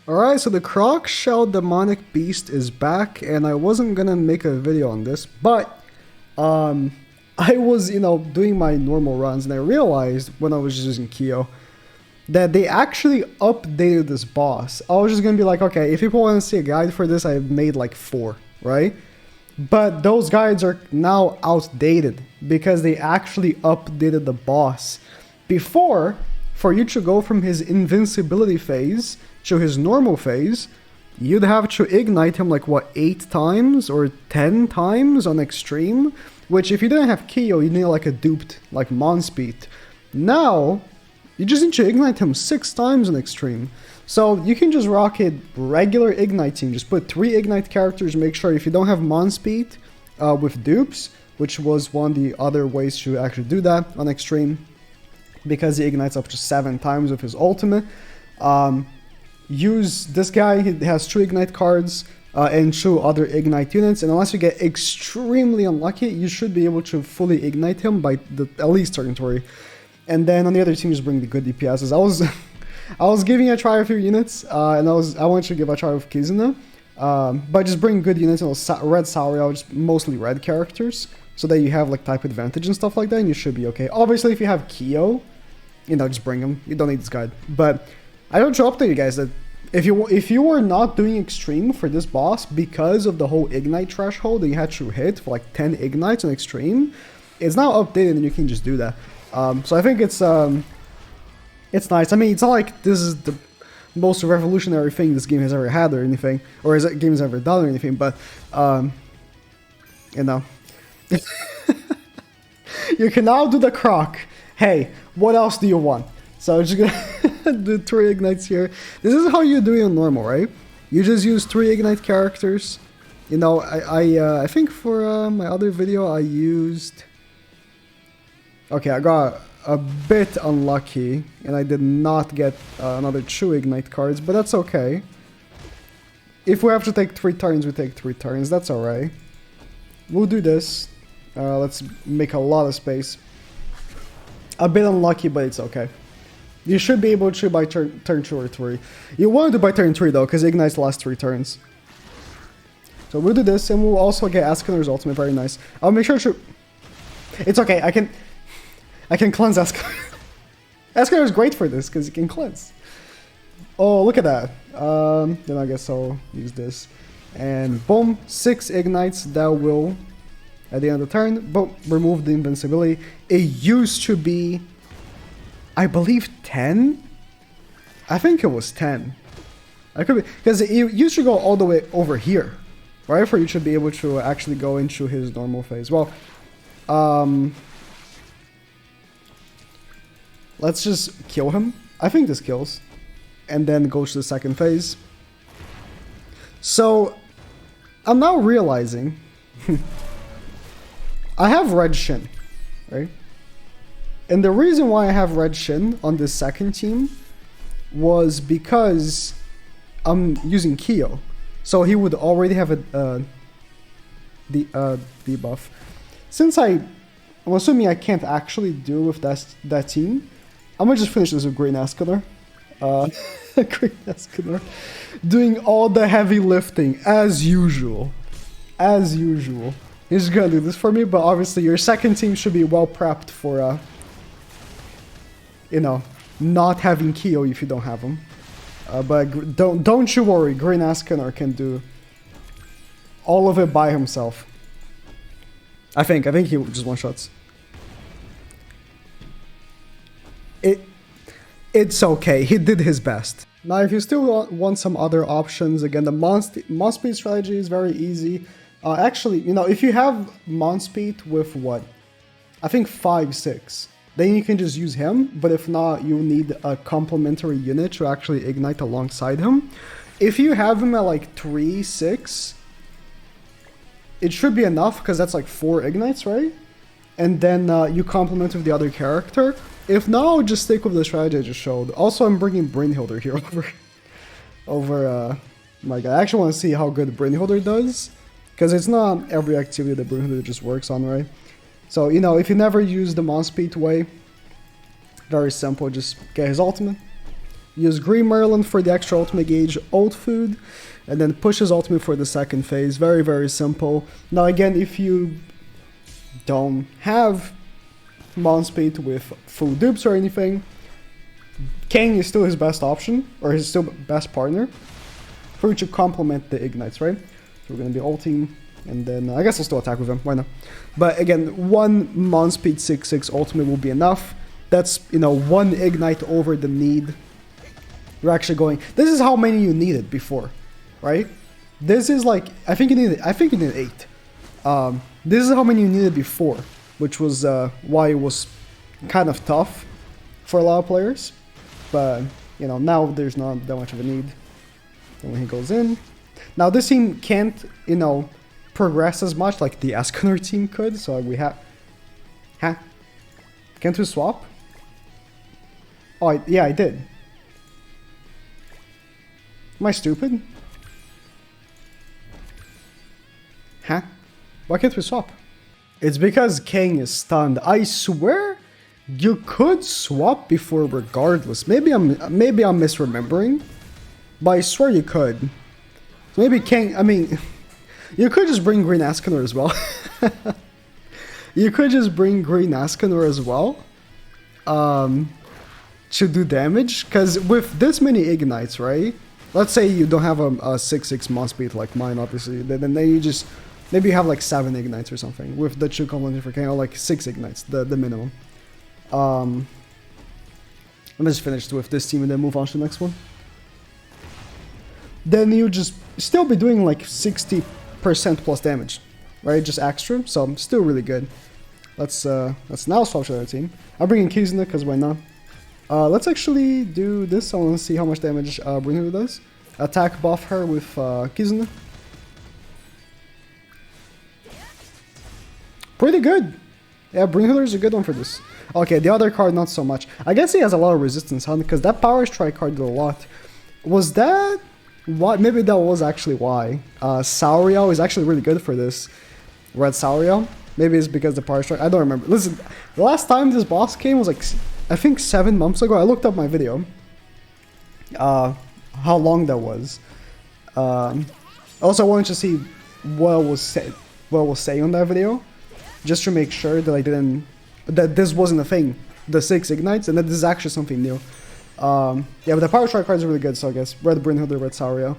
Alright, so the CROCKSHELL demonic beast is back, and I wasn't gonna make a video on this, but I was, doing my normal runs, and I realized when I was using Kyo that they actually updated this boss. I was just gonna be like, okay, if people want to see a guide for this, I've made like 4, right? But those guides are now outdated because they actually updated the boss. Before, for you to go from his invincibility phase to his normal phase, you'd have to ignite him like, what, 8 times or 10 times on extreme? Which, if you didn't have Kyo, you need like a duped, like Monspeed. Now, you just need to ignite him 6 times on extreme. So you can just rock it regular igniting. Just put 3 ignite characters, make sure if you don't have Monspeed with dupes, which was one of the other ways to actually do that on extreme, because he ignites up to 7 times with his ultimate. Use this guy, he has 2 ignite cards and 2 other ignite units, and unless you get extremely unlucky, you should be able to fully ignite him by at least territory. And then on the other team, just bring the good DPSs. I was giving a try a few units, and I wanted to give a try with Kizuna, but just bring good units. Red Sauriel, just mostly red characters, so that you have like type advantage and stuff like that, and you should be okay. Obviously, if you have Kyo, just bring him. You don't need this guide. But I want to update you guys that if you were not doing extreme for this boss because of the whole ignite threshold that you had to hit for like 10 ignites on extreme, it's now updated and you can just do that. So I think it's nice. I mean, it's not like this is the most revolutionary thing this game has ever had or anything, or this game has ever done or anything, but you can now do the croc. Hey, what else do you want? So I'm just gonna do 3 ignites here. This is how you do it on normal, right? You just use 3 ignite characters. I think for my other video I used... Okay, I got a bit unlucky, and I did not get another 2 ignite cards, but that's okay. If we have to take 3 turns, we take 3 turns. That's alright. We'll do this. Let's make a lot of space. A bit unlucky, but it's okay. You should be able to by turn 2 or 3. You want to do by turn 3 though, because it ignites the last 3 turns. So we'll do this, and we'll also get Escanor's ultimate. Very nice. I'll make sure to... It's okay, I can cleanse Escanor. Escanor is great for this, because he can cleanse. Oh, look at that. Then I guess I'll use this. And boom, 6 ignites that will, at the end of the turn, boom, remove the invincibility. It used to be, I believe, 10? I think it was 10. I could be, because it used to go all the way over here, right? For you to be able to actually go into his normal phase. Well, let's just kill him. I think this kills. And then go to the second phase. So, I'm now realizing I have red shin, right? And the reason why I have red shin on this second team was because I'm using Kyo. So he would already have a debuff. Since I'm assuming I can't actually do with that team, I'm gonna just finish this with Green Escalar. Green Escalar. Doing all the heavy lifting, as usual. As usual. He's gonna do this for me, but obviously your second team should be well prepped for, not having Kyo if you don't have him. But don't you worry, Green Escalar can do all of it by himself. I think he just one-shots. It's okay, he did his best. Now, if you still want some other options, again, the Monspeed strategy is very easy. Actually, if you have Monspeed with what? I think 5, 6. Then you can just use him, but if not, you need a complementary unit to actually ignite alongside him. If you have him at like 3, 6, it should be enough, because that's like 4 ignites, right? And then you complement with the other character. If not, just stick with the strategy I just showed. Also, I'm bringing Brynhilder here over my guy. I actually want to see how good Brynhilder does, because it's not every activity that Brynhilder just works on, right? So, if you never use the Monspeed way, very simple, just get his ultimate, use Green Merlin for the extra ultimate gauge ult food, and then pushes ultimate for the second phase. Very, very simple. Now again, if you don't have Mon Speed with full dupes or anything, King is still his best option, or his still best partner, for you to complement the ignites, right? So we're gonna be ulting, and then I guess I'll still attack with him, why not? But again, one Mon Speed 6/6 ultimate will be enough. That's, you know, one ignite over the need. You're actually going, this is how many you needed before, right? This is like, I think you needed 8. This is how many you needed before, which was why it was kind of tough for a lot of players. But, you know, now there's not that much of a need. And when he goes in, now this team can't, you know, progress as much like the Escanor team could, so we have... Huh? Can't we swap? Oh, yeah, I did. Am I stupid? Huh? Why can't we swap? It's because King is stunned. I swear you could swap before regardless. Maybe I'm misremembering, but I swear you could. So maybe King, I mean, you could just bring Green Escanor as well. You could just bring Green Escanor as well. To do damage, because with this many ignites, right? Let's say you don't have a 6/6 Mon Speed like mine, obviously. Then you just maybe you have like 7 ignites or something with the 2 complementary for King, or like 6 ignites, the minimum. I'm just finished with this team and then move on to the next one. Then you just still be doing like 60% plus damage, right? Just extra, so still really good. Let's now swap to the other team. I'm bringing Kizuna because why not? Let's actually do this. I want to see how much damage Brynhilde does. Attack buff her with Kizuna. Pretty good. Yeah, Brynhilde is a good one for this. Okay, the other card not so much. I guess he has a lot of resistance, huh? Because that Power Strike card did a lot. Was that what? Maybe that was actually why. Sauriel is actually really good for this. Red Sauriel. Maybe it's because the Power Strike. I don't remember. Listen, the last time this boss came was like, I think 7 months ago. I looked up my video. How long that was. Also, I wanted to see what was saying on that video, just to make sure that I didn't, that this wasn't a thing, the 6 ignites, and that this is actually something new. Yeah, but the Power Strike cards are really good. So I guess Red Brynhilde, Red Sauriel,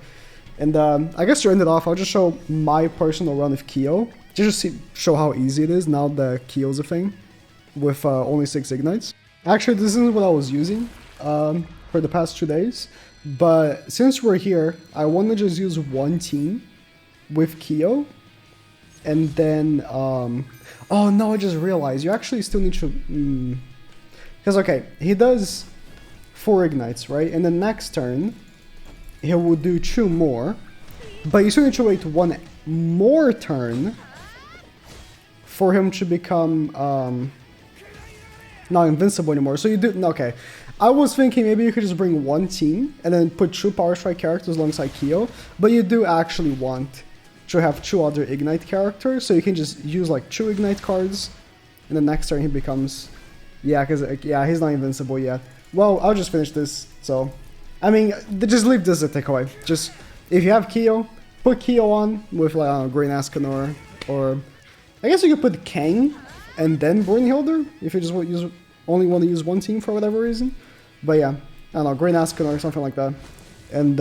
and I guess to end it off, I'll just show my personal run of Kyo, just to show how easy it is now that Kyo's a thing, with only 6 ignites. Actually, this isn't what I was using for the past 2 days, but since we're here, I want to just use one team with Kyo, and then, oh no, I just realized, you actually still need to, because okay, he does 4 ignites, right, and the next turn, he will do 2 more, but you still need to wait 1 more turn for him to become, not invincible anymore. So you do, okay, I was thinking maybe you could just bring one team and then put 2 Power Strike characters alongside Kyo, but you do actually want to have 2 other Ignite characters, so you can just use like 2 Ignite cards, and the next turn he becomes, yeah, because yeah, he's not invincible yet. Well, I'll just finish this, so, I mean, just leave this as a takeaway. Just, if you have Kyo, put Kyo on with like Green Escanor, or I guess you could put Kang and then Brynhilde, if you just only want to use one team for whatever reason. But yeah, I don't know, Green Escanor or something like that. And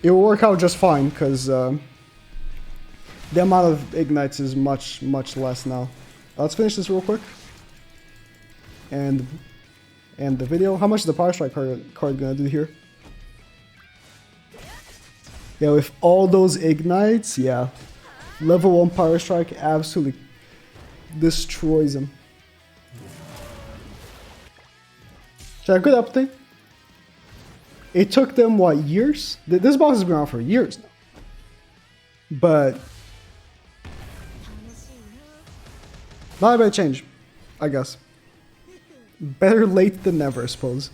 it will work out just fine, because the amount of ignites is much less now. Let's finish this real quick. And the video. How much is the Power Strike card gonna do here? Yeah, with all those ignites, yeah. Level 1 Power Strike absolutely destroys him. So a good update. It took them, what, years? This boss has been around for years now. But not a bad change, I guess. Better late than never, I suppose.